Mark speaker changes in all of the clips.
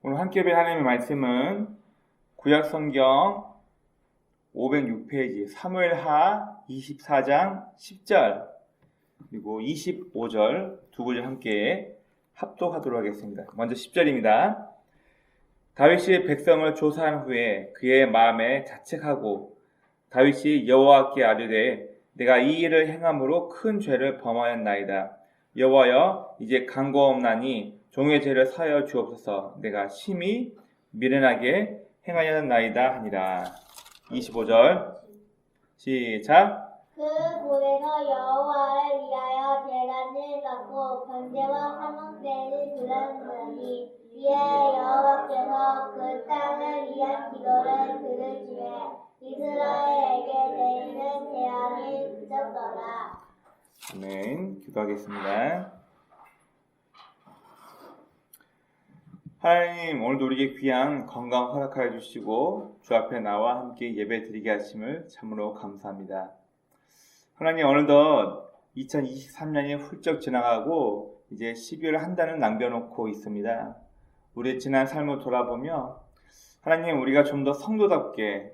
Speaker 1: 오늘 함께 볼 하나님의 말씀은 구약성경 506페이지 사무엘하 24장 10절 그리고 25절 두 구절 함께 합독하도록 하겠습니다. 먼저 10절입니다. 다윗이 백성을 조사한 후에 그의 마음에 자책하고 다윗이 여호와께 아뢰되 내가 이 일을 행함으로 큰 죄를 범하였나이다. 여호와여 이제 강구하옵나니 종의 죄를 사하여 주옵소서. 내가 심히 미련하게 행하였나이다 하니라. 25절 시작.
Speaker 2: 그 고래가 여호와를 위하여 제단을 쌓고 번제와 화목제를 드렸으니 이에 여호와께서 그 땅을 위한 기도를 들으시되 이스라엘에게 내리는 재앙을 그쳤더라.
Speaker 1: 아멘. 기도하겠습니다. 하나님, 오늘도 우리에게 귀한 건강 허락하여 주시고 주 앞에 나와 함께 예배 드리게 하심을 참으로 감사합니다. 하나님, 오늘도 2023년이 훌쩍 지나가고 이제 12월 한 달을 남겨놓고 있습니다. 우리의 지난 삶을 돌아보며 하나님, 우리가 좀 더 성도답게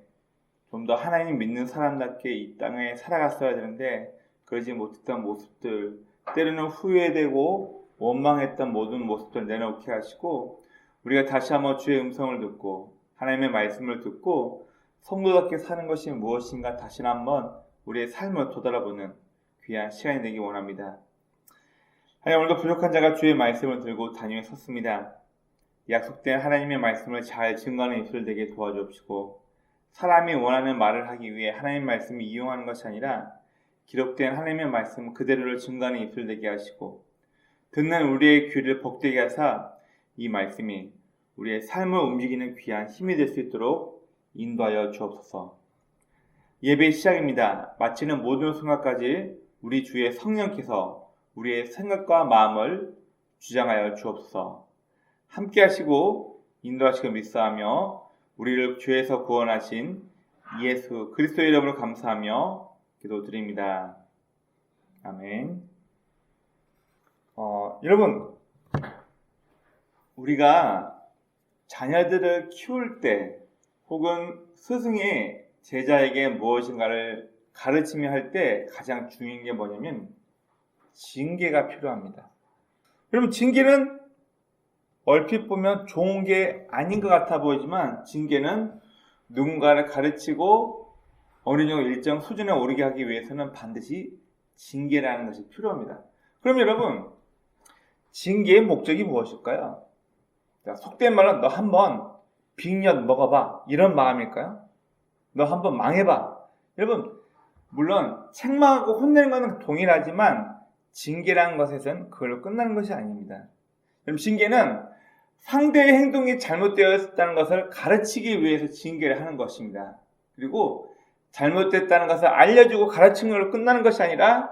Speaker 1: 좀 더 하나님 믿는 사람답게 이 땅에 살아갔어야 되는데 그러지 못했던 모습들, 때로는 후회되고 원망했던 모든 모습들을 내놓게 하시고 우리가 다시 한번 주의 음성을 듣고 하나님의 말씀을 듣고 성도답게 사는 것이 무엇인가 다시 한번 우리의 삶을 되돌아보는 귀한 시간이 되기 원합니다. 하나님, 오늘도 부족한 자가 주의 말씀을 들고 단위에 섰습니다. 약속된 하나님의 말씀을 잘 증거하는 입술 되게 도와주옵시고 사람이 원하는 말을 하기 위해 하나님의 말씀을 이용하는 것이 아니라 기록된 하나님의 말씀 그대로를 증거하는 입술 되게 하시고 듣는 우리의 귀를 복되게 하사 이 말씀이 우리의 삶을 움직이는 귀한 힘이 될 수 있도록 인도하여 주옵소서. 예배 시작입니다. 마치는 모든 순간까지 우리 주의 성령께서 우리의 생각과 마음을 주장하여 주옵소서. 함께 하시고 인도하시고 믿사하며 우리를 죄에서 구원하신 예수 그리스도의 이름으로 감사하며 기도드립니다. 아멘. 여러분, 우리가 자녀들을 키울 때 혹은 스승이 제자에게 무엇인가를 가르치며 할 때 가장 중요한 게 뭐냐면 징계가 필요합니다. 여러분, 징계는 얼핏 보면 좋은 게 아닌 것 같아 보이지만 징계는 누군가를 가르치고 어느 정도 일정 수준에 오르게 하기 위해서는 반드시 징계라는 것이 필요합니다. 그럼 여러분, 징계의 목적이 무엇일까요? 자, 속된 말로 너 한번 빅엿 먹어봐 이런 마음일까요? 너 한번 망해봐. 여러분, 물론 책망하고 혼내는 것은 동일하지만 징계라는 것에선 그걸로 끝나는 것이 아닙니다. 그럼 징계는 상대의 행동이 잘못되었다는 것을 가르치기 위해서 징계를 하는 것입니다. 그리고 잘못됐다는 것을 알려주고 가르치는 걸로 끝나는 것이 아니라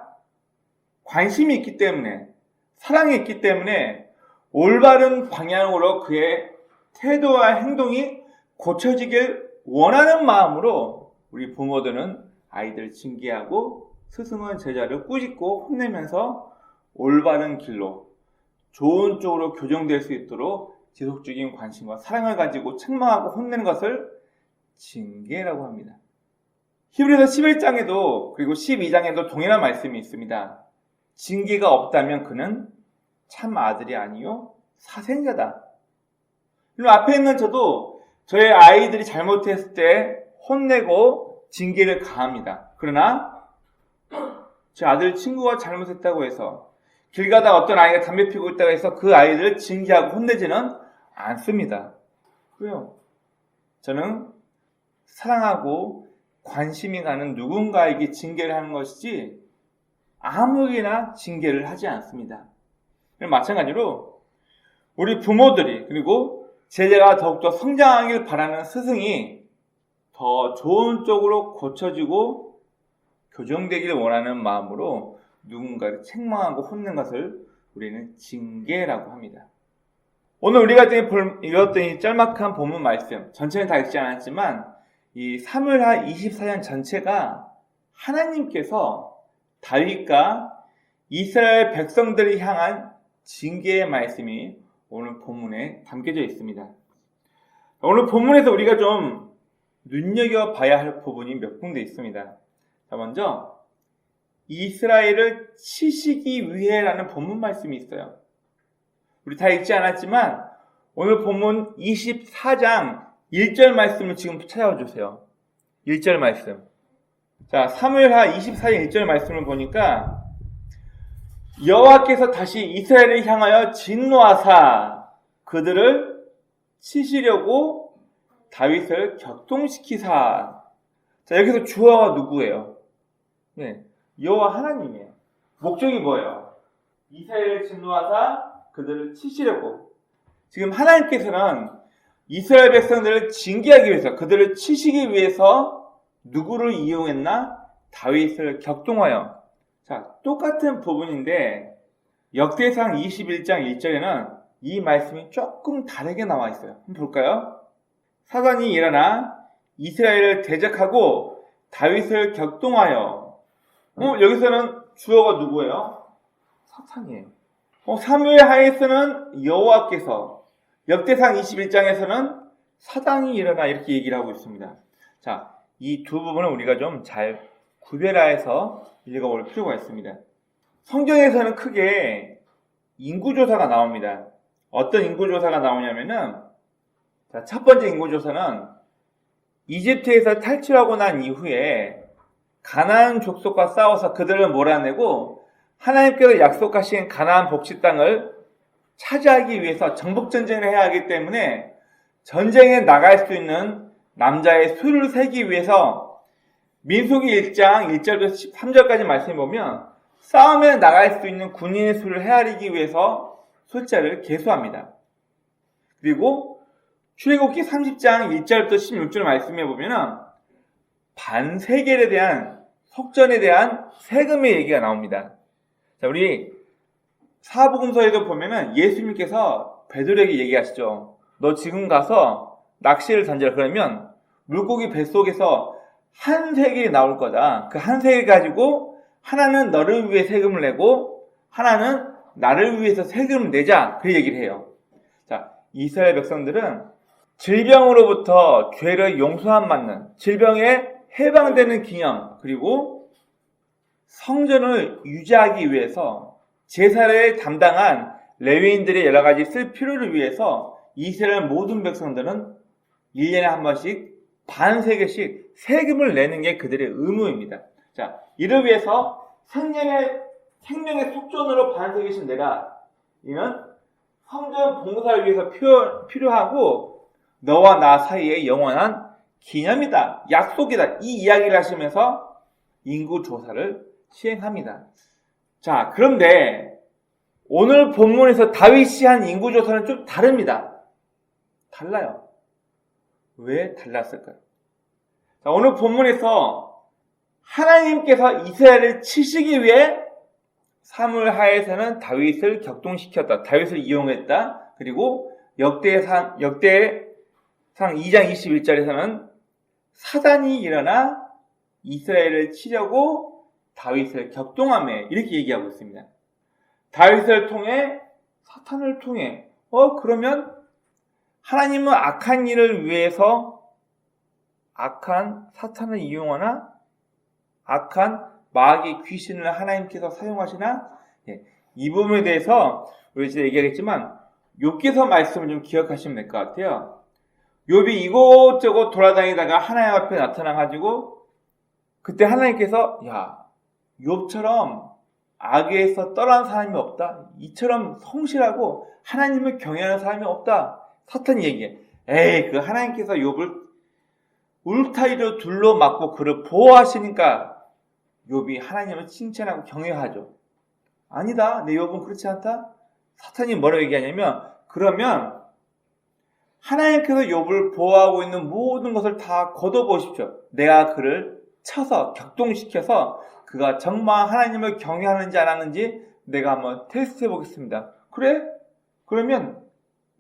Speaker 1: 관심이 있기 때문에 사랑이 있기 때문에 올바른 방향으로 그의 태도와 행동이 고쳐지길 원하는 마음으로 우리 부모들은 아이들을 징계하고 스승은 제자를 꾸짖고 혼내면서 올바른 길로 좋은 쪽으로 교정될 수 있도록 지속적인 관심과 사랑을 가지고 책망하고 혼내는 것을 징계라고 합니다. 히브리서 11장에도 그리고 12장에도 동일한 말씀이 있습니다. 징계가 없다면 그는 참 아들이 아니요 사생자다. 그럼 앞에 있는 저도 저의 아이들이 잘못했을 때 혼내고 징계를 가합니다. 그러나 제 아들 친구가 잘못했다고 해서 길 가다가 어떤 아이가 담배 피우고 있다고 해서 그 아이들을 징계하고 혼내지는 않습니다. 왜요? 저는 사랑하고 관심이 가는 누군가에게 징계를 하는 것이지 아무에게나 징계를 하지 않습니다. 마찬가지로 우리 부모들이 그리고 제자가 더욱더 성장하길 바라는 스승이 더 좋은 쪽으로 고쳐지고 교정되기를 원하는 마음으로 누군가를 책망하고 혼낸 것을 우리는 징계라고 합니다. 오늘 우리가 읽었던 이 짤막한 본문 말씀 전체는 다 읽지 않았지만 이 사무엘하 24장 전체가 하나님께서 다윗과 이스라엘 백성들을 향한 징계의 말씀이 오늘 본문에 담겨져 있습니다. 오늘 본문에서 우리가 좀 눈여겨봐야 할 부분이 몇 군데 있습니다. 자, 먼저 이스라엘을 치시기 위해라는 본문 말씀이 있어요. 우리 다 읽지 않았지만 오늘 본문 24장 1절 말씀을 지금 찾아주세요. 1절 말씀. 자, 사무엘하 24장 1절 말씀을 보니까 여호와께서 다시 이스라엘을 향하여 진노하사 그들을 치시려고 다윗을 격동시키사. 자, 여기서 주어가 누구예요? 네, 여호와 하나님이에요. 목적이 뭐예요? 이스라엘을 진노하사 그들을 치시려고. 지금 하나님께서는 이스라엘 백성들을 징계하기 위해서, 그들을 치시기 위해서 누구를 이용했나? 다윗을 격동하여. 자, 똑같은 부분인데 역대상 21장 1절에는 이 말씀이 조금 다르게 나와 있어요. 한번 볼까요? 사단이 일어나 이스라엘을 대적하고 다윗을 격동하여. 여기서는 주어가 누구예요? 사탄이에요. 사무엘 하에서는 여호와께서, 역대상 21장에서는 사단이 일어나 이렇게 얘기를 하고 있습니다. 자, 이 두 부분을 우리가 좀 잘 구별해서 읽어볼 필요가 있습니다. 성경에서는 크게 인구조사가 나옵니다. 어떤 인구조사가 나오냐면은, 자, 첫 번째 인구조사는 이집트에서 탈출하고 난 이후에 가나안 족속과 싸워서 그들을 몰아내고 하나님께서 약속하신 가나안 복지 땅을 차지하기 위해서 정복전쟁을 해야 하기 때문에 전쟁에 나갈 수 있는 남자의 수를 세기 위해서 민수기 1장 1절부터 13절까지 말씀해 보면 싸움에 나갈 수 있는 군인의 수를 헤아리기 위해서 숫자를 계수합니다. 그리고 출애굽기 30장 1절부터 16절 말씀해 보면 반세겔에 대한, 속전에 대한 세금의 얘기가 나옵니다. 자, 우리 사복음서에도 보면은 예수님께서 베드로에게 얘기하시죠. 너 지금 가서 낚시를 던져라. 그러면 물고기 뱃속에서 한 세겔이 나올 거다. 그 한 세겔 가지고 하나는 너를 위해 세금을 내고 하나는 나를 위해서 세금을 내자. 그 얘기를 해요. 자, 이스라엘 백성들은 질병으로부터 죄를 용서함 받는, 질병에 해방되는 기념, 그리고 성전을 유지하기 위해서 제사를 담당한 레위인들의 여러 가지 쓸 필요를 위해서 이스라엘 모든 백성들은 1년에 한 번씩 반세겔씩 세금을 내는 게 그들의 의무입니다. 자, 이를 위해서 생명의 속전으로 반세겔씩 내라. 이는 성전 봉사를 위해서 필요하고 너와 나 사이의 영원한 기념이다. 약속이다. 이 이야기를 하시면서 인구조사를 시행합니다. 자, 그런데 오늘 본문에서 다윗이 한 인구조사는 좀 다릅니다. 달라요. 왜 달랐을까요? 자, 오늘 본문에서 하나님께서 이스라엘을 치시기 위해 사무엘 하에서는 다윗을 격동시켰다. 다윗을 이용했다. 그리고 역대상 2장 21절에서는 사단이 일어나 이스라엘을 치려고 다윗을 격동하며 이렇게 얘기하고 있습니다. 다윗을 통해, 사탄을 통해. 그러면 하나님은 악한 일을 위해서 악한 사탄을 이용하나? 악한 마귀 귀신을 하나님께서 사용하시나? 이 부분에 대해서 우리 이제 얘기하겠지만 욥기서 말씀을 좀 기억하시면 될 것 같아요. 욥이 이곳저곳 돌아다니다가 하나님 앞에 나타나가지고 그때 하나님께서 욥처럼 악에서 떠난 사람이 없다. 이처럼 성실하고 하나님을 경외하는 사람이 없다. 사탄이 얘기해. 그 하나님께서 욥을 울타리로 둘러막고 그를 보호하시니까 욥이 하나님을 칭찬하고 경외하죠. 아니다. 내 욥은 그렇지 않다. 사탄이 뭐라고 얘기하냐면, 그러면 하나님께서 욥을 보호하고 있는 모든 것을 다 걷어보십시오. 내가 그를 쳐서 격동시켜서 그가 정말 하나님을 경외하는지 안 하는지 내가 한번 테스트해 보겠습니다. 그래? 그러면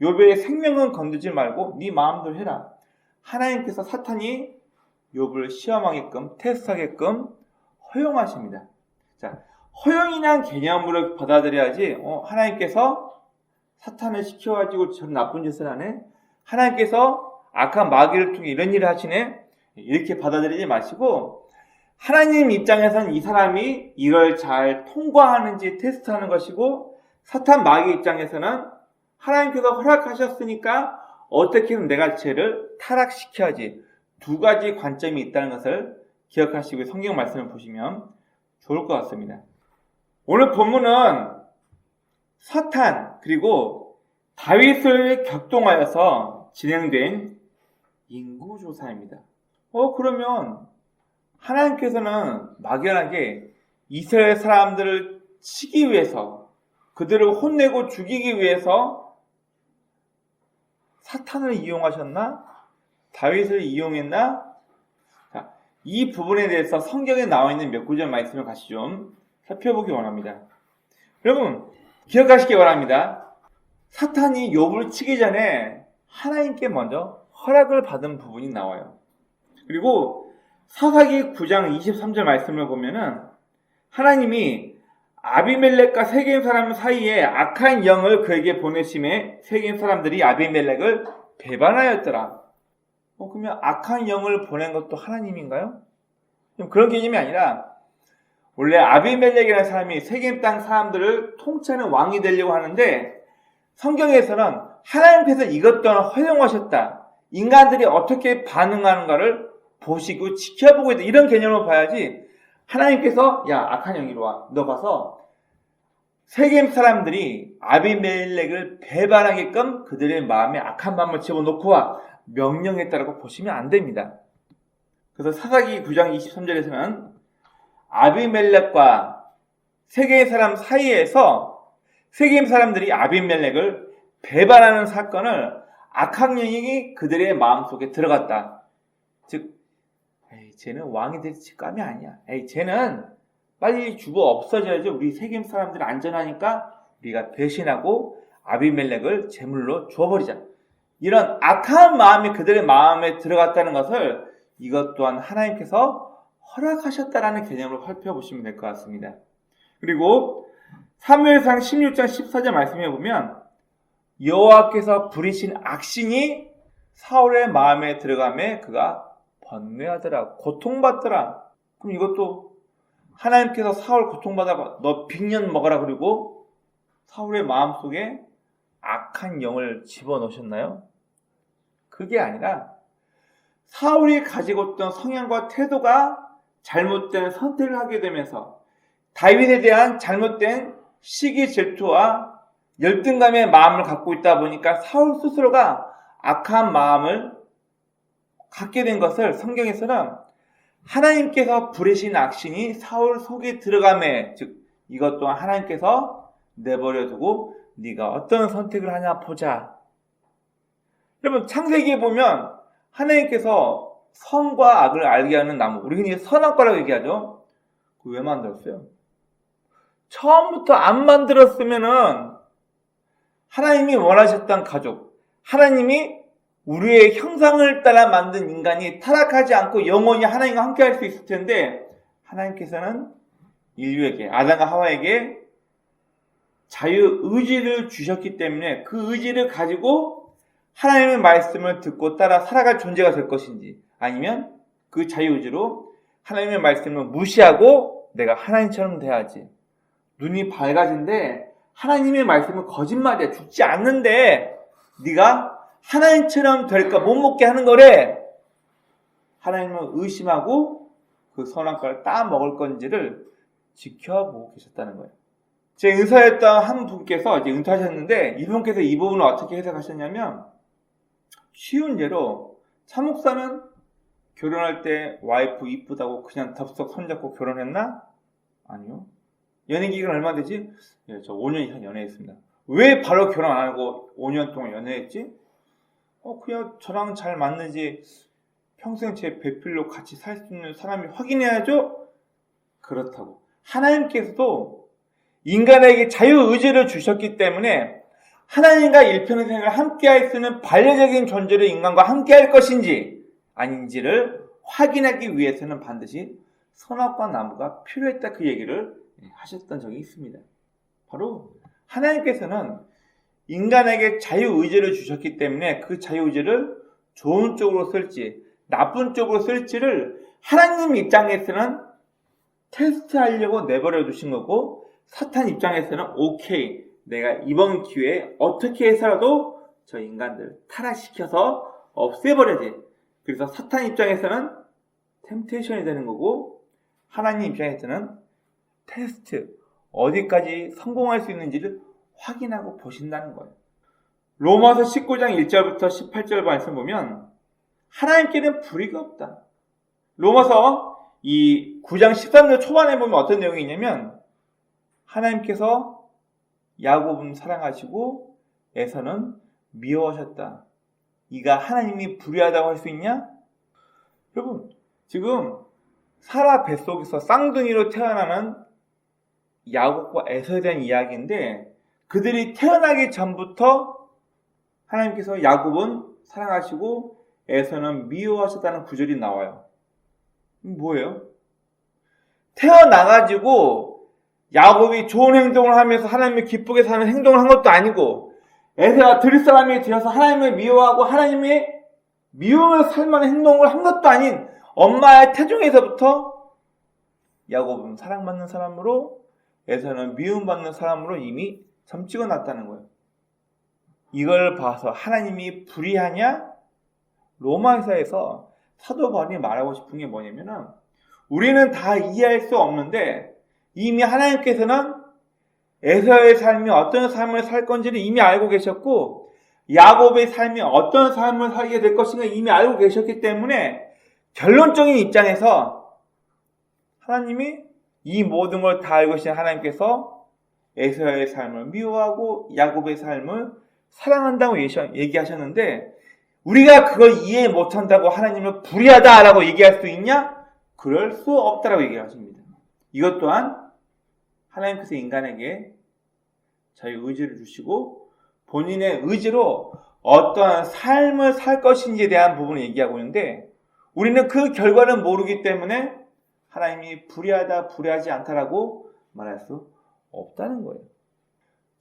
Speaker 1: 욥의 생명은 건드지 말고 네 마음대로 해라. 하나님께서 사탄이 욥을 시험하게끔, 테스트하게끔 허용하십니다. 자, 허용이란 개념으로 받아들여야지 하나님께서 사탄을 시켜가지고 저런 나쁜 짓을 하네? 하나님께서 악한 마귀를 통해 이런 일을 하시네? 이렇게 받아들이지 마시고 하나님 입장에서는 이 사람이 이걸 잘 통과하는지 테스트하는 것이고 사탄 마귀 입장에서는 하나님께서 허락하셨으니까 어떻게든 내가 죄를 타락시켜야지. 두 가지 관점이 있다는 것을 기억하시고 성경 말씀을 보시면 좋을 것 같습니다. 오늘 본문은 사탄 그리고 다윗을 격동하여서 진행된 인구조사입니다. 그러면 하나님께서는 막연하게 이스라엘 사람들을 치기 위해서 그들을 혼내고 죽이기 위해서 사탄을 이용하셨나? 다윗을 이용했나? 자, 이 부분에 대해서 성경에 나와 있는 몇 구절 말씀을 같이 좀 살펴보기 원합니다. 여러분 기억하시기 바랍니다. 사탄이 욥을 치기 전에 하나님께 먼저 허락을 받은 부분이 나와요. 그리고 사사기 9장 23절 말씀을 보면은 하나님이 아비멜렉과 세겜 사람 사이에 악한 영을 그에게 보내심에 세겜 사람들이 아비멜렉을 배반하였더라. 그러면 악한 영을 보낸 것도 하나님인가요? 그런 개념이 아니라 원래 아비멜렉이라는 사람이 세겜 땅 사람들을 통치하는 왕이 되려고 하는데 성경에서는 하나님께서 이것 또한 허용하셨다. 인간들이 어떻게 반응하는가를 보시고 지켜보고 있다. 이런 개념으로 봐야지 하나님께서 야 악한 영이 이리 와. 너 가서 세겜 사람들이 아비멜렉을 배반하게끔 그들의 마음에 악한 마음을 집어넣고 와. 명령했다라고 보시면 안 됩니다. 그래서 사사기 9장 23절에서는 아비멜렉과 세겜 사람 사이에서 세겜 사람들이 아비멜렉을 배반하는 사건을 악한 영이 그들의 마음속에 들어갔다. 즉 쟤는 왕이 될 직감이 아니야. 쟤는 빨리 죽어 없어져야죠. 우리 세겜 사람들 안전하니까 우리가 배신하고 아비멜렉을 제물로 주어버리자. 이런 악한 마음이 그들의 마음에 들어갔다는 것을 이것 또한 하나님께서 허락하셨다라는 개념으로 살펴보시면 될 것 같습니다. 그리고 사무엘상 16장 14절 말씀해 보면 여호와께서 부리신 악신이 사울의 마음에 들어가매 그가 번뇌하더라. 고통받더라. 그럼 이것도 하나님께서 사울 고통받아 너 빅년 먹어라 그리고 사울의 마음속에 악한 영을 집어넣으셨나요? 그게 아니라 사울이 가지고 있던 성향과 태도가 잘못된 선택을 하게 되면서 다윗에 대한 잘못된 시기 질투와 열등감의 마음을 갖고 있다 보니까 사울 스스로가 악한 마음을 갖게 된 것을 성경에서는 하나님께서 부리신 악신이 사울 속에 들어가매 즉 이것 또한 하나님께서 내버려 두고 네가 어떤 선택을 하냐 보자. 여러분 창세기에 보면 하나님께서 선과 악을 알게 하는 나무 우리 흔히 선악과라고 얘기하죠. 그거 왜 만들었어요? 처음부터 안 만들었으면은 하나님이 원하셨던 가족 하나님이 우리의 형상을 따라 만든 인간이 타락하지 않고 영원히 하나님과 함께 할 수 있을 텐데 하나님께서는 인류에게 아담과 하와에게 자유의지를 주셨기 때문에 그 의지를 가지고 하나님의 말씀을 듣고 따라 살아갈 존재가 될 것인지 아니면 그 자유의지로 하나님의 말씀을 무시하고 내가 하나님처럼 돼야지 눈이 밝아진데 하나님의 말씀은 거짓말이야 죽지 않는데 네가 하나님처럼 될까 못 먹게 하는 거래 하나님을 의심하고 그 선악과를 따먹을 건지를 지켜보고 계셨다는 거예요. 제 은사였던 한 분께서 이제 은퇴하셨는데 이분께서 이 부분을 어떻게 해석하셨냐면 쉬운 예로 차 목사는 결혼할 때 와이프 이쁘다고 그냥 덥석 손잡고 결혼했나? 아니요. 연애 기간 얼마 되지? 예, 저 5년 이상 연애했습니다. 왜 바로 결혼 안 하고 5년 동안 연애했지? 그냥 저랑 잘 맞는지 평생 제 배필로 같이 살 수 있는 사람이 확인해야죠? 그렇다고. 하나님께서도 인간에게 자유의지를 주셨기 때문에 하나님과 일평생을 함께할 수 있는 반려적인 존재로 인간과 함께할 것인지 아닌지를 확인하기 위해서는 반드시 선악과 나무가 필요했다 그 얘기를 하셨던 적이 있습니다. 바로 하나님께서는 인간에게 자유의지를 주셨기 때문에 그 자유의지를 좋은 쪽으로 쓸지 나쁜 쪽으로 쓸지를 하나님 입장에서는 테스트하려고 내버려 두신 거고, 사탄 입장에서는 오케이, 내가 이번 기회에 어떻게 해서라도 저 인간들 타락시켜서 없애버려야지. 그래서 사탄 입장에서는 템테이션이 되는 거고, 하나님 입장에서는 테스트, 어디까지 성공할 수 있는지를 확인하고 보신다는 거예요. 로마서 19장 1절부터 18절 말씀 보면 하나님께는 불의가 없다. 로마서 이 9장 13절 초반에 보면 어떤 내용이 있냐면, 하나님께서 야곱은 사랑하시고 에서는 미워하셨다. 이가 하나님이 불의하다고 할 수 있냐? 여러분, 지금 사라 뱃속에서 쌍둥이로 태어나는 야곱과 에서에 대한 이야기인데, 그들이 태어나기 전부터 하나님께서 야곱은 사랑하시고 에서는 미워하셨다는 구절이 나와요. 뭐예요? 태어나가지고 야곱이 좋은 행동을 하면서 하나님을 기쁘게 사는 행동을 한 것도 아니고, 에서가 들을 사람이 되어서 하나님을 미워하고 하나님의 미움을 살만한 행동을 한 것도 아닌 엄마의 태중에서부터 야곱은 사랑받는 사람으로, 에서는 미움받는 사람으로 이미 점찍어 놨다는 거예요. 이걸 봐서 하나님이 불의하냐? 로마서에서 사도 바울이 말하고 싶은 게 뭐냐면은, 우리는 다 이해할 수 없는데 이미 하나님께서는 에서의 삶이 어떤 삶을 살 건지를 이미 알고 계셨고, 야곱의 삶이 어떤 삶을 살게 될 것인가 이미 알고 계셨기 때문에, 결론적인 입장에서 하나님이 이 모든 걸 다 알고 계신 하나님께서 에서의 삶을 미워하고 야곱의 삶을 사랑한다고 얘기하셨는데, 우리가 그걸 이해 못한다고 하나님을 불의하다라고 얘기할 수 있냐? 그럴 수 없다라고 얘기하십니다. 이것 또한 하나님께서 인간에게 자유 의지를 주시고 본인의 의지로 어떠한 삶을 살 것인지에 대한 부분을 얘기하고 있는데, 우리는 그 결과를 모르기 때문에 하나님이 불의하다, 불의하지 않다라고 말할 수 없다는 거예요.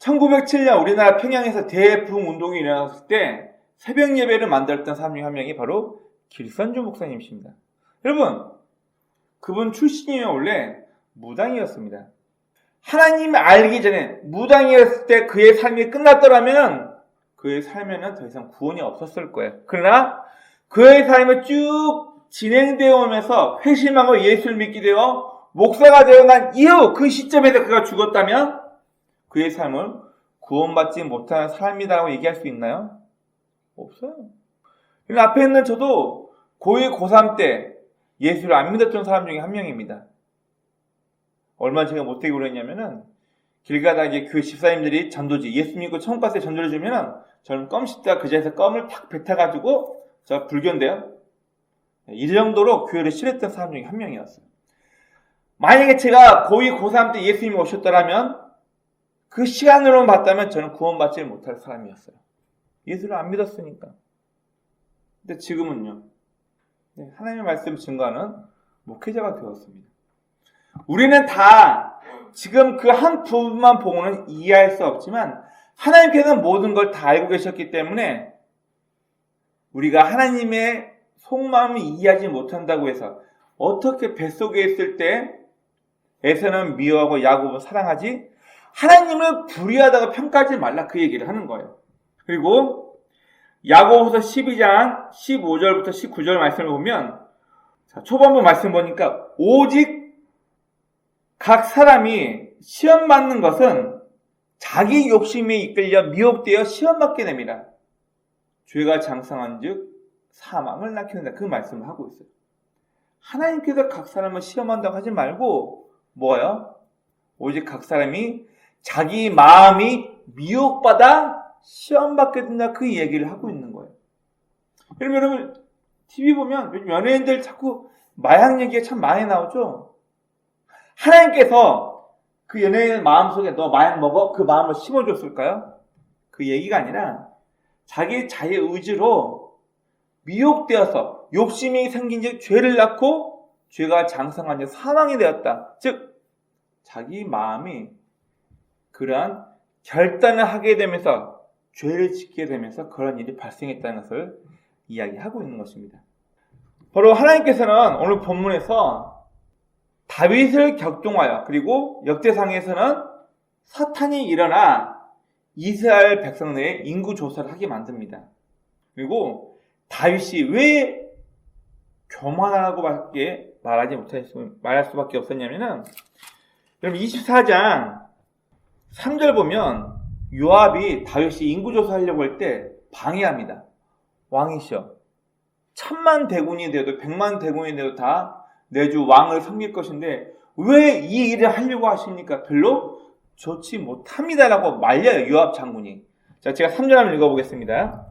Speaker 1: 1907년 우리나라 평양에서 대부흥운동이 일어났을 때 새벽 예배를 만들었던 사람 중 한 명이 바로 길선주 목사님이십니다. 여러분, 그분 출신이 원래 무당이었습니다. 하나님을 알기 전에 무당이었을 때 그의 삶이 끝났더라면 그의 삶에는 더 이상 구원이 없었을 거예요. 그러나 그의 삶이 쭉 진행되어 오면서 회심하고 예수를 믿게 되어 목사가 되어 난 이후 그 시점에서 그가 죽었다면 그의 삶을 구원받지 못한 삶이라고 얘기할 수 있나요? 없어요. 앞에 있는 저도 고1, 고3 때 예수를 안 믿었던 사람 중에 한 명입니다. 얼마나 제가 못되게 그랬냐면은, 길 가다가 이제 교회 집사님들이 전도지, 예수 믿고 천국 갔을 때 전도를 주면은 저는 껌 씹다가 그 자리에서 껌을 탁 뱉어가지고, 저 불교인데요, 이 정도로 교회를 싫어했던 사람 중에 한 명이었어요. 만약에 제가 고2, 고3 때 예수님이 오셨더라면 그 시간으로만 봤다면 저는 구원받지 못할 사람이었어요. 예수를 안 믿었으니까. 근데 지금은요, 하나님의 말씀 증거하는 목회자가 되었습니다. 우리는 다 지금 그 한 부분만 보고는 이해할 수 없지만 하나님께서는 모든 걸 다 알고 계셨기 때문에 우리가 하나님의 속마음을 이해하지 못한다고 해서 어떻게 뱃속에 있을 때 에서는 미워하고 야곱은 사랑하지? 하나님을 불의하다고 평가하지 말라, 그 얘기를 하는 거예요. 그리고 야고보서 12장 15절부터 19절 말씀을 보면, 초반부 말씀 보니까 오직 각 사람이 시험 받는 것은 자기 욕심에 이끌려 미혹되어 시험 받게 됩니다. 죄가 장성한 즉 사망을 낳게 된다, 그 말씀을 하고 있어요. 하나님께서 각 사람을 시험한다고 하지 말고 뭐예요? 오직 각 사람이 자기 마음이 미혹받아 시험받게 된다, 그 얘기를 하고 있는 거예요. 여러분 TV 보면 연예인들 자꾸 마약 얘기가 참 많이 나오죠. 하나님께서 그 연예인 마음속에 너 마약 먹어? 그 마음을 심어줬을까요? 그 얘기가 아니라 자기 자의 의지로 미혹되어서 욕심이 생긴 즉 죄를 낳고 죄가 장성한 즉 사망이 되었다. 즉 자기 마음이 그러한 결단을 하게 되면서 죄를 짓게 되면서 그런 일이 발생했다는 것을 이야기하고 있는 것입니다. 바로 하나님께서는 오늘 본문에서 다윗을 격동하여 그리고 역대상에서는 사탄이 일어나 이스라엘 백성들의 인구 조사를 하게 만듭니다. 그리고 다윗이 왜 교만하고밖에 말할 수밖에 없었냐면은 여러분 24장 3절 보면 요압이 다윗이 인구 조사하려고 할 때 방해합니다. 왕이시여 1000만 대군이 되어도 100만 대군이 되어도 다 내주 왕을 섬길 것인데 왜 이 일을 하려고 하십니까? 별로 좋지 못합니다라고 말려요. 요압 장군이. 자, 제가 3절 한번 읽어보겠습니다.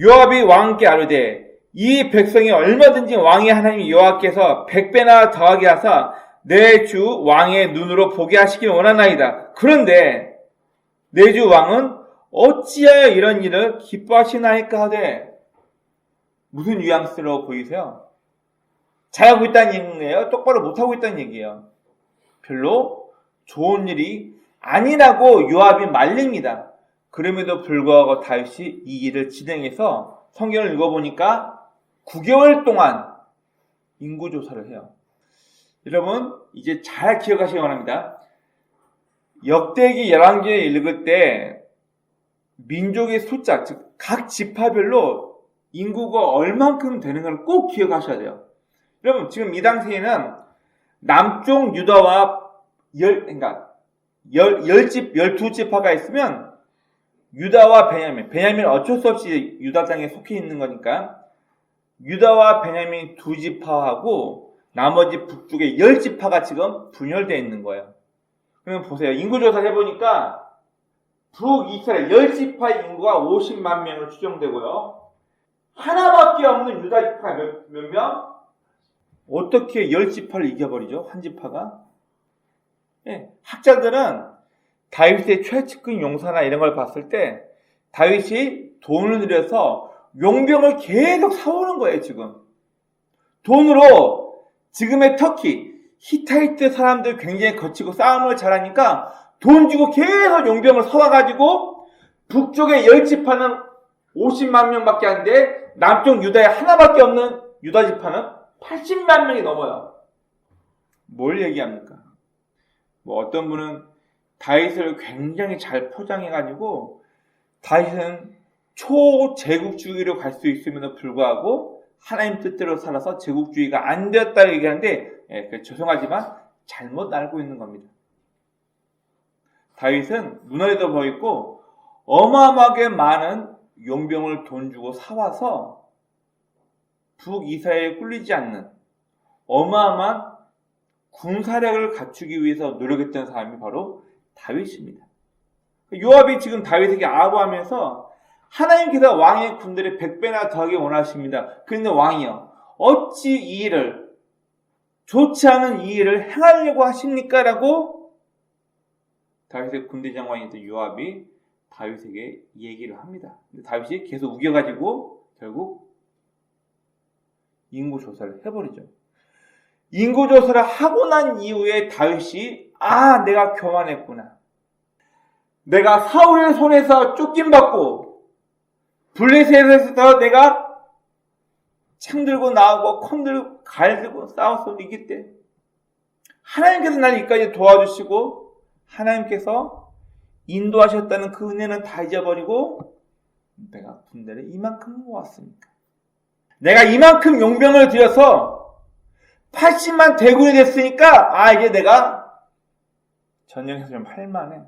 Speaker 1: 요압이 왕께 아뢰되 이 백성이 얼마든지 왕의 하나님 여호와께서 100배나 더하게 하사 내 주 왕의 눈으로 보게 하시길 원하나이다. 그런데 내 주 왕은 어찌하여 이런 일을 기뻐하시나이까 하되 무슨 뉘앙스로 보이세요? 잘하고 있다는 얘기예요? 똑바로 못하고 있다는 얘기예요? 별로 좋은 일이 아니라고 요압이 말립니다. 그럼에도 불구하고 다윗이 이 일을 진행해서 성경을 읽어보니까 9개월 동안 인구조사를 해요. 여러분 이제 잘 기억하시기 바랍니다. 역대기 11개 읽을 때 민족의 숫자, 즉 각 지파별로 인구가 얼만큼 되는 걸 꼭 기억하셔야 돼요. 여러분 지금 이 당시에는 남쪽 유다와 12지파가 있으면 유다와 베냐민 어쩔 수 없이 유다 땅에 속해 있는 거니까 유다와 베냐민 두 지파하고 나머지 북쪽에 10지파가 지금 분열되어 있는 거예요. 그러면 보세요. 인구조사 해보니까 북이스라엘 10지파의 인구가 50만 명으로 추정되고요. 하나밖에 없는 유다 지파 몇 명? 어떻게 10지파를 이겨버리죠? 한 지파가? 예, 학자들은 다윗의 최측근 용사나 이런 걸 봤을 때 다윗이 돈을 들여서 용병을 계속 사오는 거예요. 지금 돈으로 지금의 터키 히타이트 사람들 굉장히 거치고 싸움을 잘하니까 돈 주고 계속 용병을 사와가지고 북쪽의 10지파는 50만 명밖에 안 돼 남쪽 유다에 하나밖에 없는 유다 지파는 80만 명이 넘어요. 뭘 얘기합니까? 뭐 어떤 분은 다윗을 굉장히 잘 포장해가지고 다윗은 초제국주의로 갈 수 있음에도 불구하고 하나님 뜻대로 살아서 제국주의가 안 되었다고 얘기하는데 죄송하지만 잘못 알고 있는 겁니다. 다윗은 눈에도 보이고 어마어마하게 많은 용병을 돈 주고 사와서 북이스라엘에 꿀리지 않는 어마어마한 군사력을 갖추기 위해서 노력했던 사람이 바로 다윗입니다. 요압이 지금 다윗에게 아부하면서 하나님께서 왕의 군대를 100배나 더하게 원하십니다. 그런데 왕이요 어찌 이 일을 좋지 않은 이 일을 행하려고 하십니까? 라고 다윗의 군대 장관이었던 요압이 다윗에게 얘기를 합니다. 근데 다윗이 계속 우겨가지고 결국 인구조사를 해버리죠. 인구조사를 하고 난 이후에 다윗이 내가 교만했구나. 내가 사울의 손에서 쫓김받고 블레셋에서 내가 창 들고 나오고 컴 들고 갈 들고 싸워서 이길 때 하나님께서 날 여기까지 도와주시고 하나님께서 인도하셨다는 그 은혜는 다 잊어버리고 내가 군대를 이만큼 모았으니까 내가 이만큼 용병을 들여서 80만 대군이 됐으니까 이제 내가 전쟁에서 좀 할만해.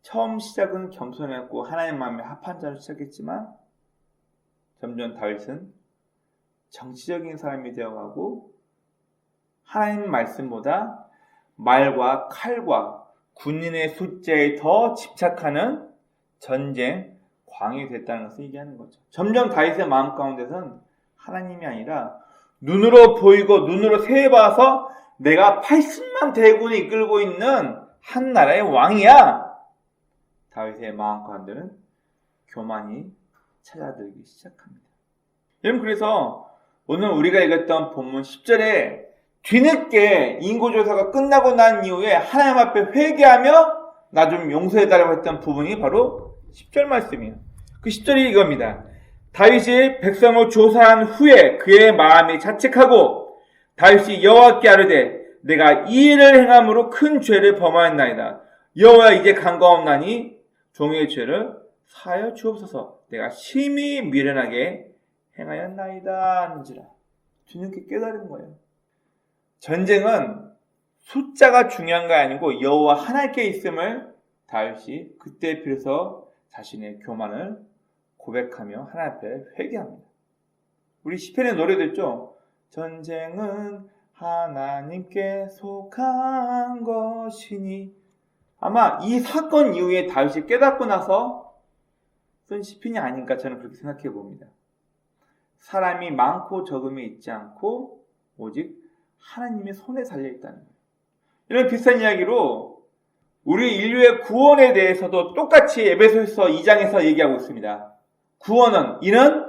Speaker 1: 처음 시작은 겸손했고 하나님 마음에 합한 자로 시작했지만 점점 다윗은 정치적인 사람이 되어가고 하나님 말씀보다 말과 칼과 군인의 숫자에 더 집착하는 전쟁 광이 됐다는 것을 얘기하는 거죠. 점점 다윗의 마음 가운데서는 하나님이 아니라 눈으로 보이고 눈으로 세봐서 내가 80만 대군을 이끌고 있는 한 나라의 왕이야. 다윗의 마음 가운데는 교만이 찾아들기 시작합니다. 여러분 그래서 오늘 우리가 읽었던 본문 10절에 뒤늦게 인구조사가 끝나고 난 이후에 하나님 앞에 회개하며 나 좀 용서해달라고 했던 부분이 바로 10절 말씀이에요. 그 10절이 이겁니다. 다윗이 백성을 조사한 후에 그의 마음이 자책하고 다윗이 여호와께 아뢰되 내가 이 일을 행함으로 큰 죄를 범하였나이다. 여호와여 이제 간과없나니 종의 죄를 사하여 주옵소서. 내가 심히 미련하게 행하였나이다 하는지라. 주님께 깨달은 거예요. 전쟁은 숫자가 중요한 게 아니고 여호와 하나님께 있음을 다윗이 그때 비로소 자신의 교만을 고백하며 하나님 앞에 회개합니다. 우리 시편의 노래도 있죠. 전쟁은 하나님께 속한 것이니. 아마 이 사건 이후에 다윗이 깨닫고 나서 쓴 시편이 아닌가 저는 그렇게 생각해 봅니다. 사람이 많고 적음이 있지 않고 오직 하나님의 손에 달려있다는 거예요. 이런 비슷한 이야기로 우리 인류의 구원에 대해서도 똑같이 에베소서 2장에서 얘기하고 있습니다. 구원은 이는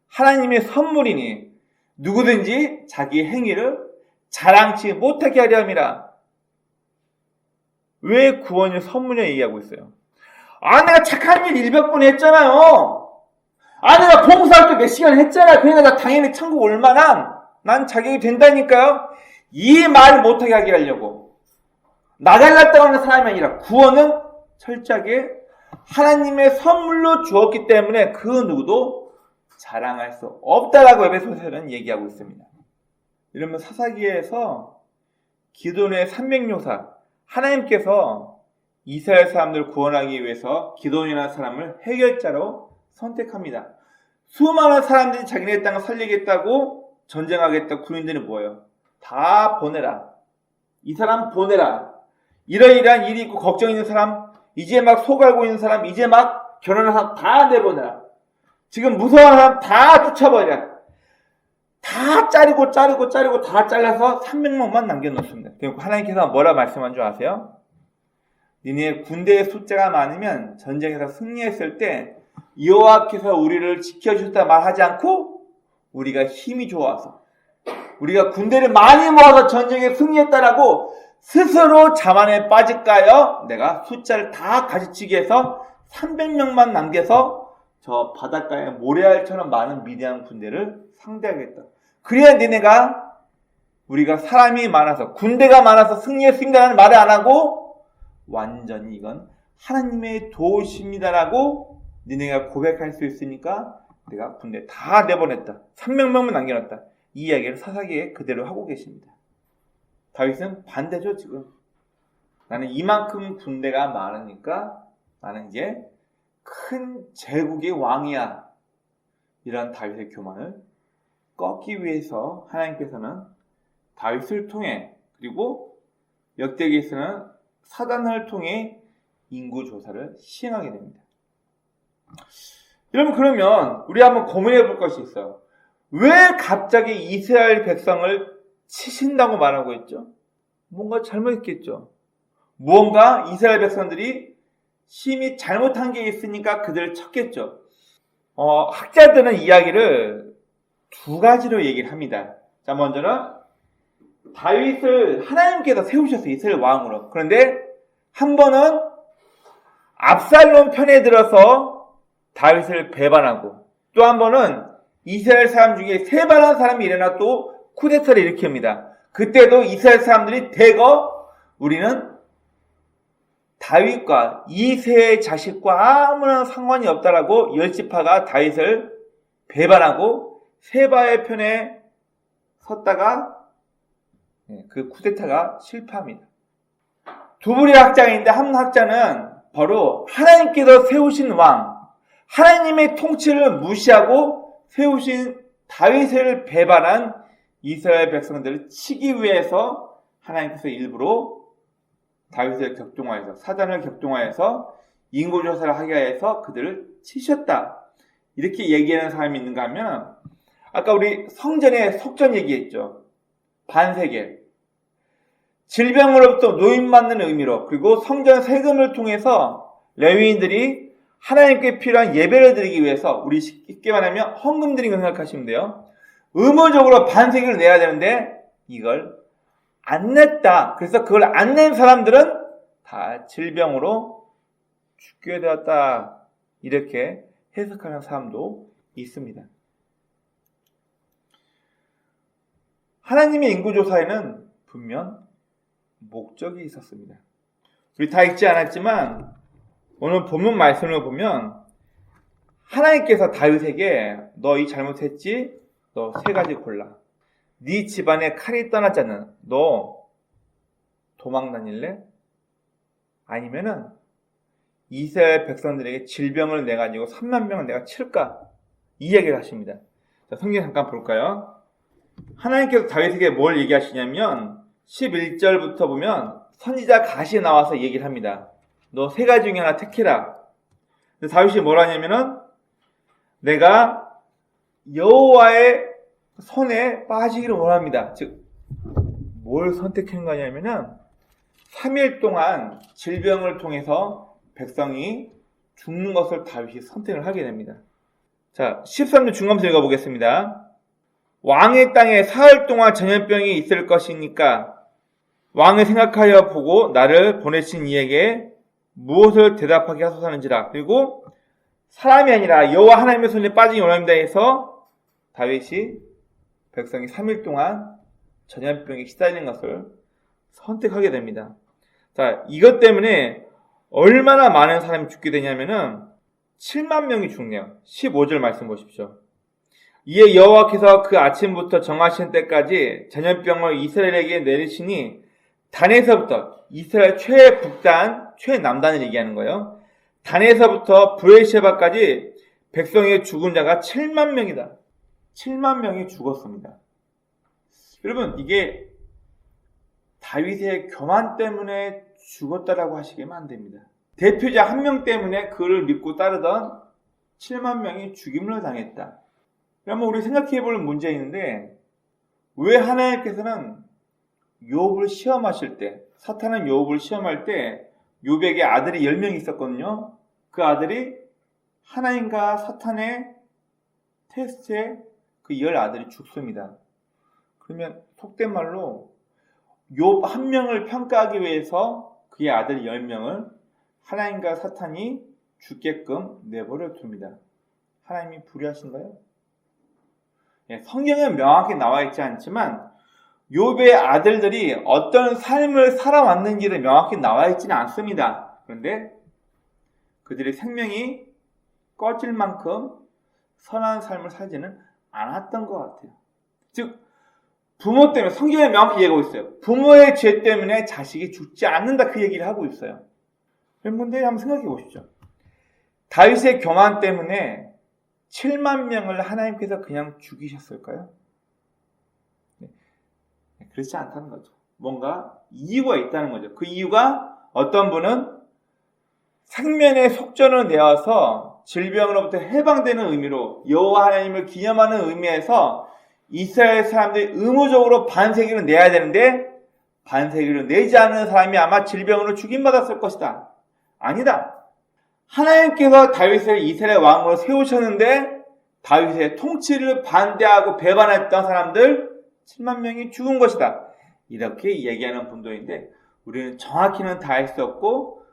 Speaker 1: 하나님의 선물이니 누구든지 자기 행위를 자랑치 못하게 하려 함이라. 왜 구원이 선물이냐 얘기하고 있어요. 내가 착한 일 100번 했잖아요. 내가 봉사할 때 몇 시간 했잖아요. 그러니까 나 당연히 천국 올 만한 난 자격이 된다니까요. 이 말 못하게 하게 하려고. 나 잘났다고 하는 사람이 아니라 구원은 철저하게 하나님의 선물로 주었기 때문에 그 누구도 자랑할 수 없다라고 에베소서는 얘기하고 있습니다. 이러면 사사기에서 기도원의 300요사 하나님께서 이스라엘 사람들을 구원하기 위해서 기도원이라는 사람을 해결자로 선택합니다. 수많은 사람들이 자기네 땅을 살리겠다고 전쟁하겠다고 군인들이 모여요. 다 보내라. 이 사람 보내라. 이러이러한 일이 있고 걱정 있는 사람, 이제 막 속알고 있는 사람, 이제 막 결혼한 사람 다 내보내라. 지금 무서워하는 사람 다 쫓아버리라. 다 자르고 다 잘라서 300명만 남겨놓습니다. 그리고 하나님께서 뭐라 말씀한 줄 아세요? 니네 군대의 숫자가 많으면 전쟁에서 승리했을 때 여호와께서 우리를 지켜주셨다 말하지 않고 우리가 힘이 좋아서 우리가 군대를 많이 모아서 전쟁에 승리했다라고 스스로 자만에 빠질까요? 내가 숫자를 다 가지치기 해서 300명만 남겨서 저 바닷가에 모래알처럼 많은 미디안 군대를 상대하겠다. 그래야 니네가 우리가 사람이 많아서 군대가 많아서 승리했습니다라는 말을 안 하고 완전히 이건 하나님의 도우십니다라고 니네가 고백할 수 있으니까 내가 군대 다 내보냈다. 300명만 남겨놨다. 이 이야기를 사사기에 그대로 하고 계십니다. 다윗은 반대죠. 지금 나는 이만큼 군대가 많으니까 나는 이제 큰 제국의 왕이야. 이런 다윗의 교만을 꺾기 위해서 하나님께서는 다윗을 통해 그리고 역대기에서는 사단을 통해 인구조사를 시행하게 됩니다. 여러분 그러면 우리 한번 고민해 볼 것이 있어요. 왜 갑자기 이스라엘 백성을 치신다고 말하고 있죠? 뭔가 잘못했겠죠. 무언가 이스라엘 백성들이 심히 잘못한 게 있으니까 그들을 쳤겠죠. 학자들은 이야기를 두 가지로 얘기를 합니다. 자, 먼저는 다윗을 하나님께서 세우셨어요. 이스라엘 왕으로. 그런데 한 번은 압살롬 편에 들어서 다윗을 배반하고 또 한 번은 이스라엘 사람 중에 세발한 사람이 일어나 또 쿠데타를 일으킵니다. 그때도 이스라엘 사람들이 대거 우리는 다윗과 이새의 자식과 아무런 상관이 없다라고 열지파가 다윗을 배반하고 세바의 편에 섰다가 그 쿠데타가 실패합니다. 두 분의 학자인데 한 학자는 바로 하나님께서 세우신 왕, 하나님의 통치를 무시하고 세우신 다윗을 배반한 이스라엘 백성들을 치기 위해서 하나님께서 일부러 다윗을 격동하여서 사단을 격동하여서 인구조사를 하게 해서 그들을 치셨다. 이렇게 얘기하는 사람이 있는가 하면 아까 우리 성전의 속전 얘기했죠. 반세겔. 질병으로부터 노임받는 의미로 그리고 성전 세금을 통해서 레위인들이 하나님께 필요한 예배를 드리기 위해서 우리 쉽게 말하면 헌금 드린 거 생각하시면 돼요. 의무적으로 반세겔을 내야 되는데 이걸 안 냈다. 그래서 그걸 안 낸 사람들은 다 질병으로 죽게 되었다. 이렇게 해석하는 사람도 있습니다. 하나님의 인구조사에는 분명 목적이 있었습니다. 우리 다 읽지 않았지만 오늘 본문 말씀을 보면 하나님께서 다윗에게 너 이 잘못했지? 너 3가지 골라. 네 집안에 칼이 떠나지 않는 너 도망 다닐래? 아니면은 이스라엘 백성들에게 질병을 내가지고 3만 명을 내가 칠까? 이 얘기를 하십니다. 자, 성경 잠깐 볼까요? 하나님께서 다윗에게 뭘 얘기하시냐면 11절부터 보면 선지자 갓이 나와서 얘기를 합니다. 너 3가지 중에 하나 택해라. 근데 다윗이 뭘 하냐면은 내가 여호와의 손에 빠지기를 원합니다. 즉 뭘 선택한 거냐면은 3일 동안 질병을 통해서 백성이 죽는 것을 다윗이 선택을 하게 됩니다. 자, 13절 중간부터 읽어보겠습니다. 왕의 땅에 사흘 동안 전염병이 있을 것이니까 왕을 생각하여 보고 나를 보내신 이에게 무엇을 대답하게 하소서하는지라. 그리고 사람이 아니라 여호와 하나님의 손에 빠지기 원합니다 해서 다윗이 백성이 3일 동안 전염병에 시달리는 것을 선택하게 됩니다. 자, 이것 때문에 얼마나 많은 사람이 죽게 되냐면은 7만 명이 죽네요. 15절 말씀 보십시오. 이에 여호와께서 그 아침부터 정하신 때까지 전염병을 이스라엘에게 내리시니 단에서부터 이스라엘 최북단, 최남단을 얘기하는 거예요. 단에서부터 브에르시바까지 백성의 죽은 자가 7만 명이다. 7만 명이 죽었습니다. 여러분, 이게 다윗의 교만 때문에 죽었다라고 하시면 안 됩니다. 대표자 한 명 때문에 그를 믿고 따르던 7만 명이 죽임을 당했다. 그러면 우리 생각해 볼 문제 있는데, 왜 하나님께서는 욥을 시험하실 때, 사탄은 욥을 시험할 때 욥에게 아들이 10명이 있었거든요. 그 아들이 하나님과 사탄의 테스트에 그 10아들이 죽습니다. 그러면 속된 말로 욥 한 명을 평가하기 위해서 그의 아들 10명을 하나님과 사탄이 죽게끔 내버려 둡니다. 하나님이 불의하신가요? 성경에 명확히 나와 있지 않지만 욥의 아들들이 어떤 삶을 살아왔는지를 명확히 나와 있지는 않습니다. 그런데 그들의 생명이 꺼질 만큼 선한 삶을 살지는 않았던 것 같아요. 즉 부모 때문에, 성경에 명확히 얘기하고 있어요. 부모의 죄 때문에 자식이 죽지 않는다, 그 얘기를 하고 있어요. 여러분들 한번 생각해 보십시오. 다윗의 교만 때문에 7만 명을 하나님께서 그냥 죽이셨을까요? 그렇지 않다는 거죠. 뭔가 이유가 있다는 거죠. 그 이유가 어떤 분은 생면의 속전을 내어서 질병으로부터 해방되는 의미로 여호와 하나님을 기념하는 의미에서 이스라엘 사람들이 의무적으로 반세기를 내야 되는데 반세기를 내지 않은 사람이 아마 질병으로 죽임받았을 것이다. 아니다. 하나님께서 다윗을 이스라엘 왕으로 세우셨는데 다윗의 통치를 반대하고 배반했던 사람들 7만 명이 죽은 것이다. 이렇게 얘기하는 분들인데 우리는 정확히는 다 할 수 없고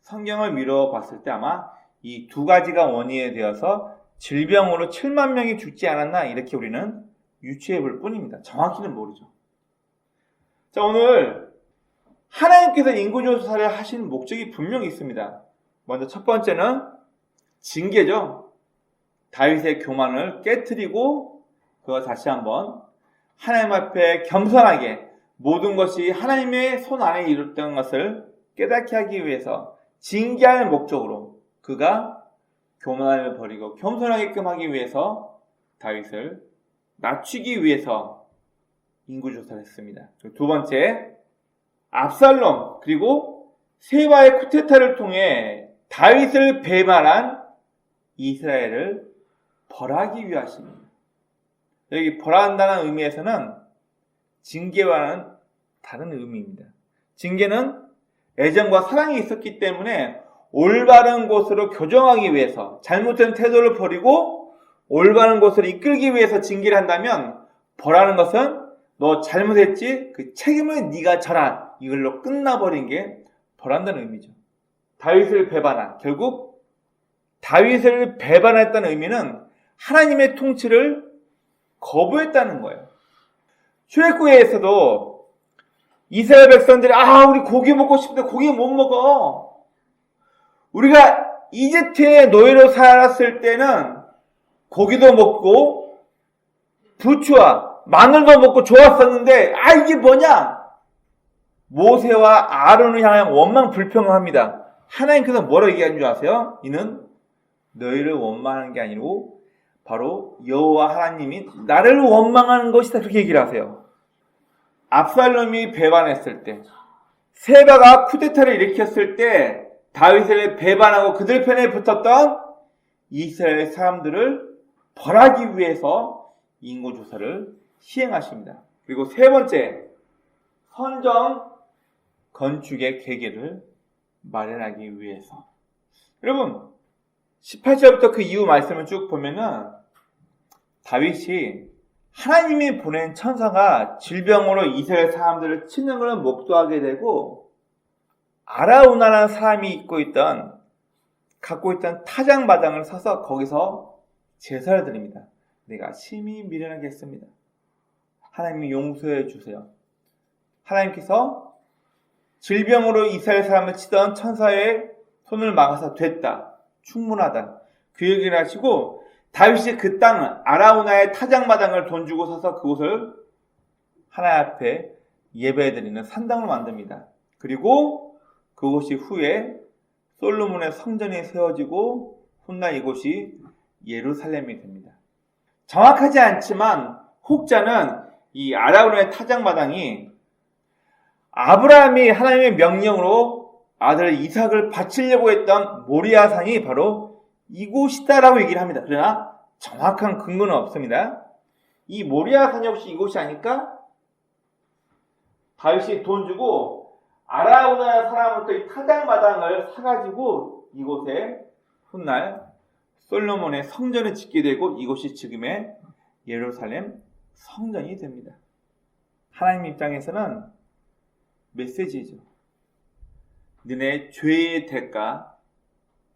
Speaker 1: 성경을 미뤄 봤을 때 아마 이 2가지가 원인이 되어서 질병으로 7만 명이 죽지 않았나 이렇게 우리는 유추해 볼 뿐입니다. 정확히는 모르죠. 자, 오늘 하나님께서 인구조사를 하신 목적이 분명히 있습니다. 먼저 첫 번째는 징계죠. 다윗의 교만을 깨트리고 그거 다시 한번 하나님 앞에 겸손하게 모든 것이 하나님의 손 안에 이뤘던 것을 깨닫게 하기 위해서 징계할 목적으로 그가 교만을 버리고 겸손하게끔 하기 위해서 다윗을 낮추기 위해서 인구조사를 했습니다. 두 번째, 압살롬 그리고 세바의 쿠데타를 통해 다윗을 배반한 이스라엘을 벌하기 위하십니다. 여기 벌한다는 의미에서는 징계와는 다른 의미입니다. 징계는 애정과 사랑이 있었기 때문에 올바른 곳으로 교정하기 위해서 잘못된 태도를 버리고 올바른 곳으로 이끌기 위해서 징계를 한다면 벌하는 것은 너 잘못했지? 그 책임을 네가 져라. 이걸로 끝나버린 게 벌한다는 의미죠. 다윗을 배반한, 결국 다윗을 배반했다는 의미는 하나님의 통치를 거부했다는 거예요. 출애굽기에서도 이스라엘 백성들이 우리 고기 먹고 싶은데 고기 못 먹어. 우리가 이집트에 노예로 살았을 때는 고기도 먹고 부추와 마늘도 먹고 좋았었는데 이게 뭐냐? 모세와 아론을 향한 원망 불평합니다. 하나님께서 뭐라고 얘기하는 줄 아세요? 이는 너희를 원망하는 게 아니고 바로 여호와 하나님이 나를 원망하는 것이다. 그렇게 얘기를 하세요. 압살롬이 배반했을 때, 세바가 쿠데타를 일으켰을 때 다윗을 배반하고 그들 편에 붙었던 이스라엘 사람들을 벌하기 위해서 인구조사를 시행하십니다. 그리고 세 번째, 성전 건축의 계기를 마련하기 위해서. 여러분 18절부터 그 이후 말씀을 쭉 보면은 다윗이 하나님이 보낸 천사가 질병으로 이스라엘 사람들을 치는 것을 목도하게 되고 아라우나라는 사람이 갖고 있던 타작마당을 사서 거기서 제사를 드립니다. 내가 심히 미련하겠습니다. 하나님이 용서해 주세요. 하나님께서 질병으로 이스라엘 사람을 치던 천사의 손을 막아서 됐다. 충분하다. 그 얘기를 하시고 다윗이 그 땅 아라우나의 타작마당을 돈 주고 사서 그곳을 하나님 앞에 예배드리는 산당으로 만듭니다. 그리고 그곳이 후에 솔로몬의 성전이 세워지고 훗날 이곳이 예루살렘이 됩니다. 정확하지 않지만 혹자는 이 아라우나의 타작마당이 아브라함이 하나님의 명령으로 아들 이삭을 바치려고 했던 모리아산이 바로 이곳이다라고 얘기를 합니다. 그러나 정확한 근거는 없습니다. 이 모리아산이 혹시 이곳이 아닐까? 다윗이 돈 주고 아라우나 사람으로부터 이 타작마당을 사가지고 이곳에 훗날 솔로몬의 성전을 짓게 되고 이곳이 지금의 예루살렘 성전이 됩니다. 하나님 입장에서는 메시지죠. 너네 죄의 대가,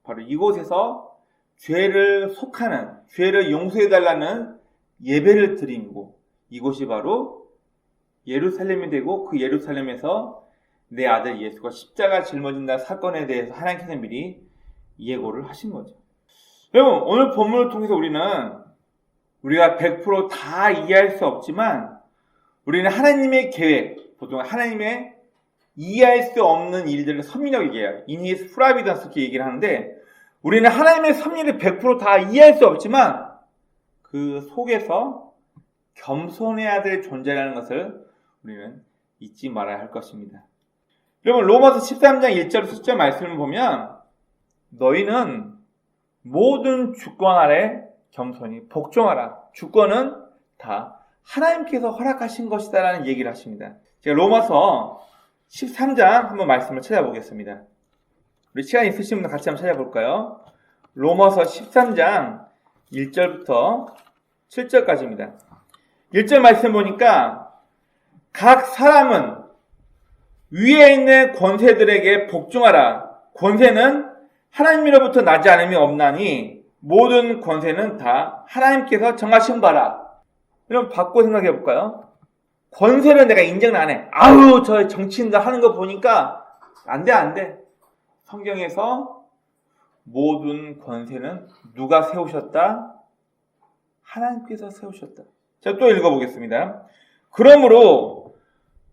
Speaker 1: 바로 이곳에서 죄를 속하는, 죄를 용서해달라는 예배를 드리고 이곳이 바로 예루살렘이 되고 그 예루살렘에서 내 아들 예수가 십자가 짊어진다 사건에 대해서 하나님께서 미리 예고를 하신 거죠. 여러분 오늘 본문을 통해서 우리가 100% 다 이해할 수 없지만 우리는 하나님의 계획, 보통 하나님의 이해할 수 없는 일들을 섭리라고 얘기해요. 이니스 프라비던스 이렇게 얘기를 하는데 우리는 하나님의 섭리를 100% 다 이해할 수 없지만 그 속에서 겸손해야 될 존재라는 것을 우리는 잊지 말아야 할 것입니다. 여러분 로마서 13장 1절 10절 말씀을 보면 너희는 모든 주권 아래 겸손히 복종하라. 주권은 다 하나님께서 허락하신 것이다 라는 얘기를 하십니다. 제가 로마서 13장 한번 말씀을 찾아보겠습니다. 우리 시간 있으신 분들 같이 한번 찾아볼까요? 로마서 13장 1절부터 7절까지입니다. 1절 말씀 보니까 각 사람은 위에 있는 권세들에게 복종하라. 권세는 하나님으로부터 나지 않음이 없나니 모든 권세는 다 하나님께서 정하신 바라. 여러분 바꿔 생각해 볼까요? 권세는 내가 인정을 안 해. 저 정치인들 하는 거 보니까 안 돼. 성경에서 모든 권세는 누가 세우셨다? 하나님께서 세우셨다. 자, 또 읽어보겠습니다. 그러므로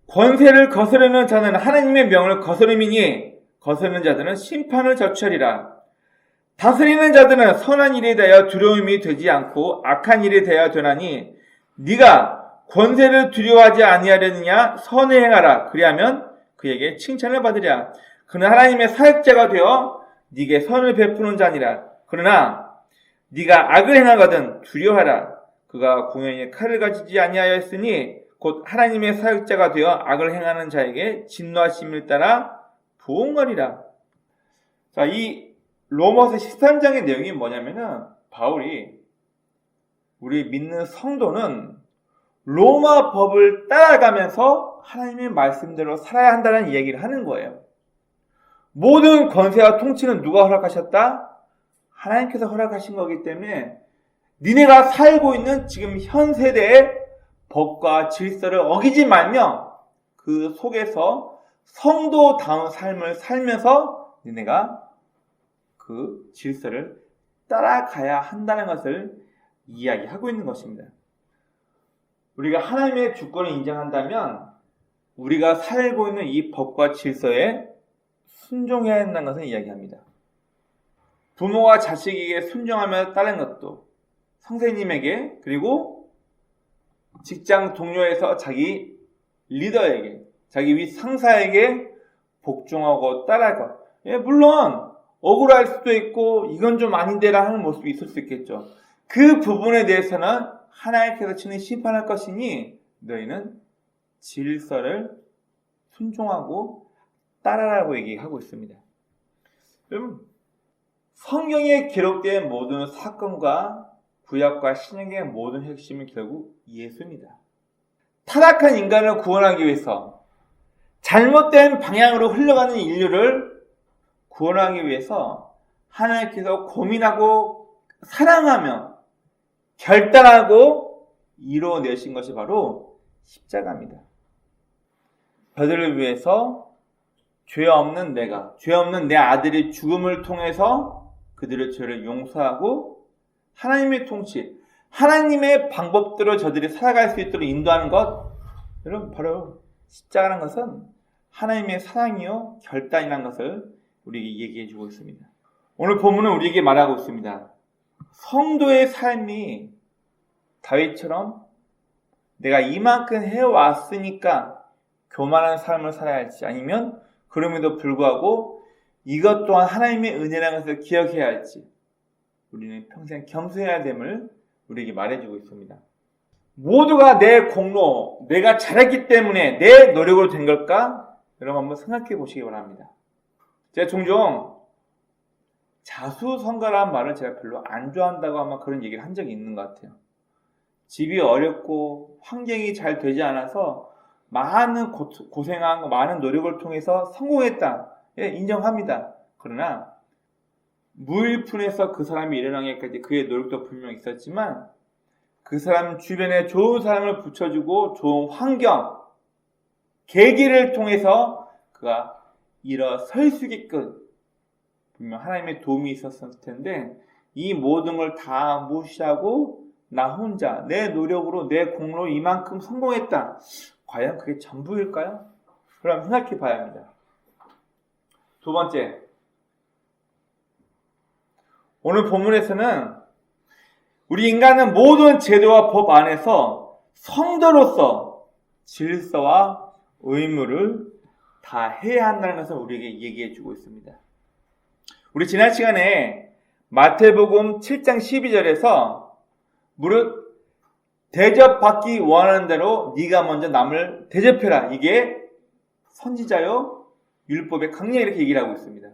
Speaker 1: 권세를 거스르는 자는 하나님의 명을 거스름이니 거스르는 자들은 심판을 자초하리라. 다스리는 자들은 선한 일에 대하여 두려움이 되지 않고 악한 일에 대하여 되나니 네가 권세를 두려워하지 아니하려느냐 선을 행하라. 그리하면 그에게 칭찬을 받으랴. 그는 하나님의 사역자가 되어 네게 선을 베푸는 자니라. 그러나 네가 악을 행하거든 두려워하라. 그가 공연히 칼을 가지지 아니하였으니 곧 하나님의 사역자가 되어 악을 행하는 자에게 진노하심을 따라 부응하리라. 자, 이 로마서 13장의 내용이 뭐냐면은 바울이 우리 믿는 성도는 로마 법을 따라가면서 하나님의 말씀대로 살아야 한다는 얘기를 하는 거예요. 모든 권세와 통치는 누가 허락하셨다? 하나님께서 허락하신 거기 때문에 니네가 살고 있는 지금 현 세대의 법과 질서를 어기지 말며 그 속에서 성도다운 삶을 살면서 니네가 그 질서를 따라가야 한다는 것을 이야기하고 있는 것입니다. 우리가 하나님의 주권을 인정한다면 우리가 살고 있는 이 법과 질서에 순종해야 한다는 것을 이야기합니다. 부모가 자식에게 순종하며 따르는 것도, 선생님에게, 그리고 직장 동료에서 자기 리더에게, 자기 윗 상사에게 복종하고 따라할 것. 예, 물론 억울할 수도 있고 이건 좀 아닌데라 하는 모습이 있을 수 있겠죠. 그 부분에 대해서는 하나님께서 친히 심판할 것이니 너희는 질서를 순종하고 따라라고 얘기하고 있습니다. 여러분, 성경에 기록된 모든 사건과 구약과 신약의 모든 핵심은 결국 예수입니다. 타락한 인간을 구원하기 위해서, 잘못된 방향으로 흘러가는 인류를 구원하기 위해서 하나님께서 고민하고 사랑하며 결단하고 이루어내신 것이 바로 십자가입니다. 저들을 위해서 죄 없는 내 아들이 죽음을 통해서 그들의 죄를 용서하고 하나님의 통치, 하나님의 방법대로 저들이 살아갈 수 있도록 인도하는 것, 여러분 바로 십자가라는 것은 하나님의 사랑이요 결단이라는 것을 우리에게 얘기해 주고 있습니다. 오늘 본문은 우리에게 말하고 있습니다. 성도의 삶이 다윗처럼 내가 이만큼 해왔으니까 교만한 삶을 살아야 할지, 아니면 그럼에도 불구하고 이것 또한 하나님의 은혜라는 것을 기억해야 할지 우리는 평생 겸손해야 됨을 우리에게 말해주고 있습니다. 모두가 내 공로, 내가 잘했기 때문에 내 노력으로 된 걸까? 여러분 한번 생각해 보시기 바랍니다. 제가 종종 자수성가라는 말을 제가 별로 안 좋아한다고 아마 그런 얘기를 한 적이 있는 것 같아요. 집이 어렵고 환경이 잘 되지 않아서 많은 고생한, 많은 노력을 통해서 성공했다. 예, 인정합니다. 그러나 무일푼에서 그 사람이 일어나기까지 그의 노력도 분명히 있었지만 그 사람 주변에 좋은 사람을 붙여주고 좋은 환경, 계기를 통해서 그가 일어설 수 있게끔 분명 하나님의 도움이 있었을 텐데 이 모든 걸 다 무시하고 나 혼자 내 노력으로 내 공로로 이만큼 성공했다. 과연 그게 전부일까요? 그럼 생각해 봐야 합니다. 두 번째, 오늘 본문에서는 우리 인간은 모든 제도와 법 안에서 성도로서 질서와 의무를 다 해야 한다는 것을 우리에게 얘기해 주고 있습니다. 우리 지난 시간에 마태복음 7장 12절에서 무릇 대접받기 원하는 대로 네가 먼저 남을 대접해라. 이게 선지자요 율법의 강령 이렇게 얘기를 하고 있습니다.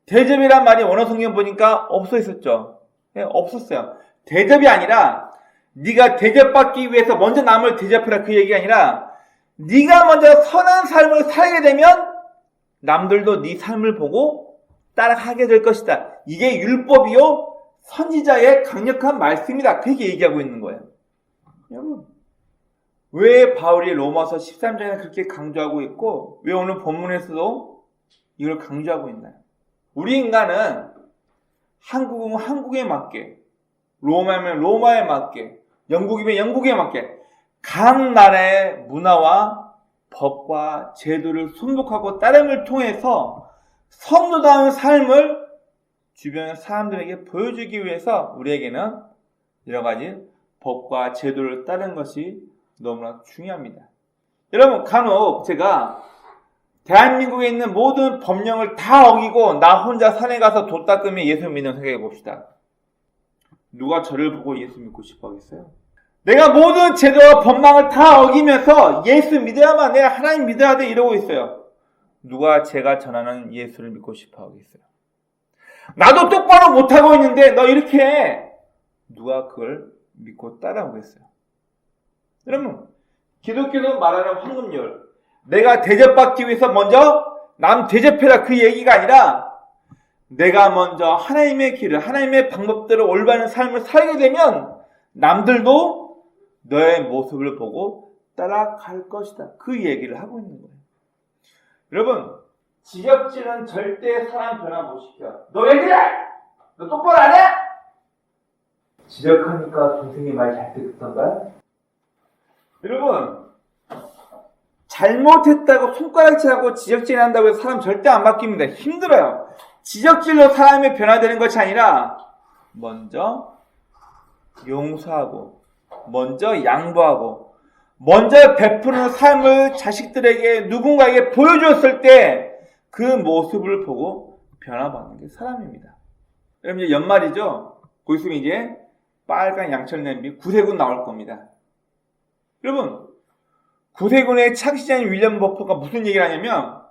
Speaker 1: 대접이란 말이 원어 성경 보니까 없어 있었죠. 네, 없었어요. 대접이 아니라 네가 대접받기 위해서 먼저 남을 대접해라 그 얘기가 아니라 네가 먼저 선한 삶을 살게 되면 남들도 네 삶을 보고 따라가게 될 것이다. 이게 율법이요 선지자의 강력한 말씀이다. 그렇게 얘기하고 있는 거예요. 여러분, 왜 바울이 로마서 13장에 그렇게 강조하고 있고 왜 오늘 본문에서도 이걸 강조하고 있나요? 우리 인간은 한국은 한국에 맞게, 로마면 로마에 맞게, 영국이면 영국에 맞게 각 나라의 문화와 법과 제도를 순복하고 따름을 통해서 성도다운 삶을 주변 사람들에게 보여주기 위해서 우리에게는 여러 가지 법과 제도를 따르는 것이 너무나 중요합니다. 여러분, 간혹 제가 대한민국에 있는 모든 법령을 다 어기고 나 혼자 산에 가서 도 닦으며 예수 믿는 생각해 봅시다. 누가 저를 보고 예수 믿고 싶어 하겠어요? 내가 모든 제도와 법망을 다 어기면서 예수 믿어야만 내가 하나님 믿어야 돼 이러고 있어요. 누가 제가 전하는 예수를 믿고 싶어 하겠어요? 나도 똑바로 못하고 있는데 너 이렇게 해. 누가 그걸 믿고 따라오겠어요? 여러분, 기독교는 말하는 황금률, 내가 대접받기 위해서 먼저 남 대접해라 그 얘기가 아니라 내가 먼저 하나님의 길을, 하나님의 방법대로 올바른 삶을 살게 되면 남들도 너의 모습을 보고 따라갈 것이다. 그 얘기를 하고 있는 거예요. 여러분, 지적질은 절대 사람 변화 못 시켜. 너 왜 그래? 너 똑바로 안 해? 지적하니까 동생이 말 잘 듣던가요? 여러분, 잘못했다고 손가락질하고 지적질한다고 해서 사람 절대 안 바뀝니다. 힘들어요. 지적질로 사람이 변화되는 것이 아니라 먼저 용서하고 먼저 양보하고 먼저 베푸는 삶을 자식들에게 누군가에게 보여주었을 때 그 모습을 보고 변화받는 게 사람입니다. 여러분 이제 연말이죠? 곧 있으면 이제 빨간 양철 냄비 구세군 나올 겁니다. 여러분 구세군의 창시자인 윌리엄 버퍼가 무슨 얘기를 하냐면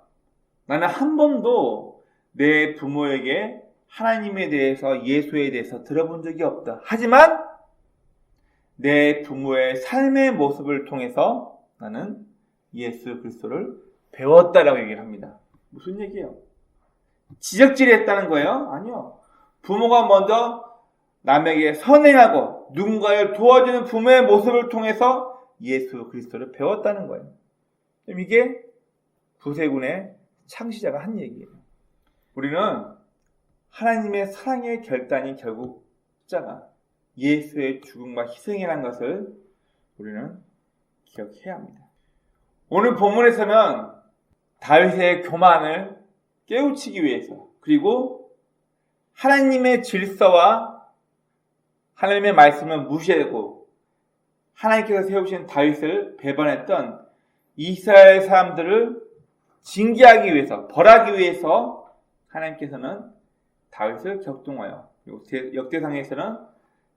Speaker 1: 나는 한 번도 내 부모에게 하나님에 대해서 예수에 대해서 들어본 적이 없다. 하지만 내 부모의 삶의 모습을 통해서 나는 예수 그리스도를 배웠다라고 얘기를 합니다. 무슨 얘기예요? 지적질을 했다는 거예요? 아니요. 부모가 먼저 남에게 선행하고 누군가를 도와주는 부모의 모습을 통해서 예수 그리스도를 배웠다는 거예요. 이게 구세군의 창시자가 한 얘기예요. 우리는 하나님의 사랑의 결단이 결국 십자가 예수의 죽음과 희생이라는 것을 우리는 기억해야 합니다. 오늘 본문에서는 다윗의 교만을 깨우치기 위해서 그리고 하나님의 질서와 하나님의 말씀을 무시하고 하나님께서 세우신 다윗을 배반했던 이스라엘 사람들을 징계하기 위해서 벌하기 위해서 하나님께서는 다윗을 격동하여 그리고 역대상에서는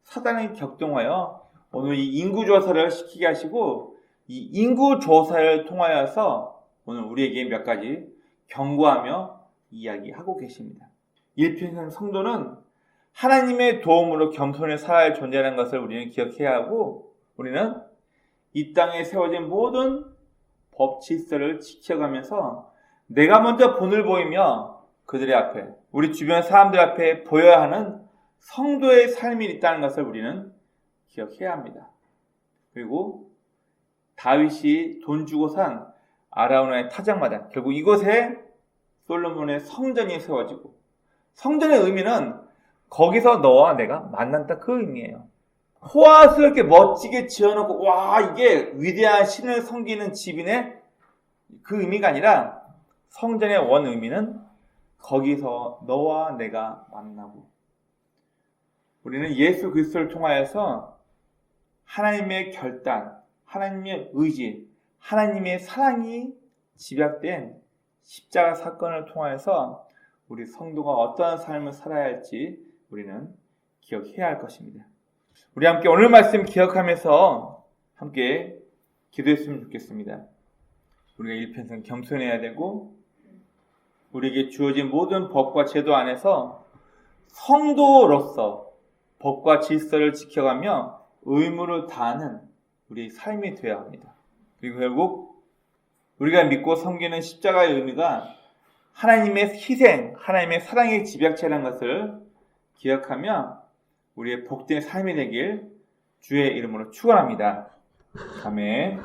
Speaker 1: 사단을 격동하여 오늘 이 인구조사를 시키게 하시고 이 인구조사를 통하여서 오늘 우리에게 몇 가지 경고하며 이야기하고 계십니다. 일평생 성도는 하나님의 도움으로 겸손히 살아야 할 존재라는 것을 우리는 기억해야 하고 우리는 이 땅에 세워진 모든 법 질서를 지켜가면서 내가 먼저 본을 보이며 그들의 앞에 우리 주변 사람들 앞에 보여야 하는 성도의 삶이 있다는 것을 우리는 기억해야 합니다. 그리고 다윗이 돈 주고 산 아라우나의 타작마당 결국 이곳에 솔로몬의 성전이 세워지고 성전의 의미는 거기서 너와 내가 만난다 그 의미예요. 호화스럽게 멋지게 지어놓고 와 이게 위대한 신을 섬기는 집이네 그 의미가 아니라 성전의 원 의미는 거기서 너와 내가 만나고 우리는 예수 그리스도를 통하여서 하나님의 결단, 하나님의 의지, 하나님의 사랑이 집약된 십자가 사건을 통하여서 우리 성도가 어떠한 삶을 살아야 할지 우리는 기억해야 할 것입니다. 우리 함께 오늘 말씀 기억하면서 함께 기도했으면 좋겠습니다. 우리가 일평생 겸손해야 되고 우리에게 주어진 모든 법과 제도 안에서 성도로서 법과 질서를 지켜가며 의무를 다하는 우리 삶이 되어야 합니다. 그리고 결국 우리가 믿고 섬기는 십자가의 의미가 하나님의 희생, 하나님의 사랑의 집약체라는 것을 기억하며 우리의 복된 삶이 되길 주의 이름으로 축원합니다. 아멘.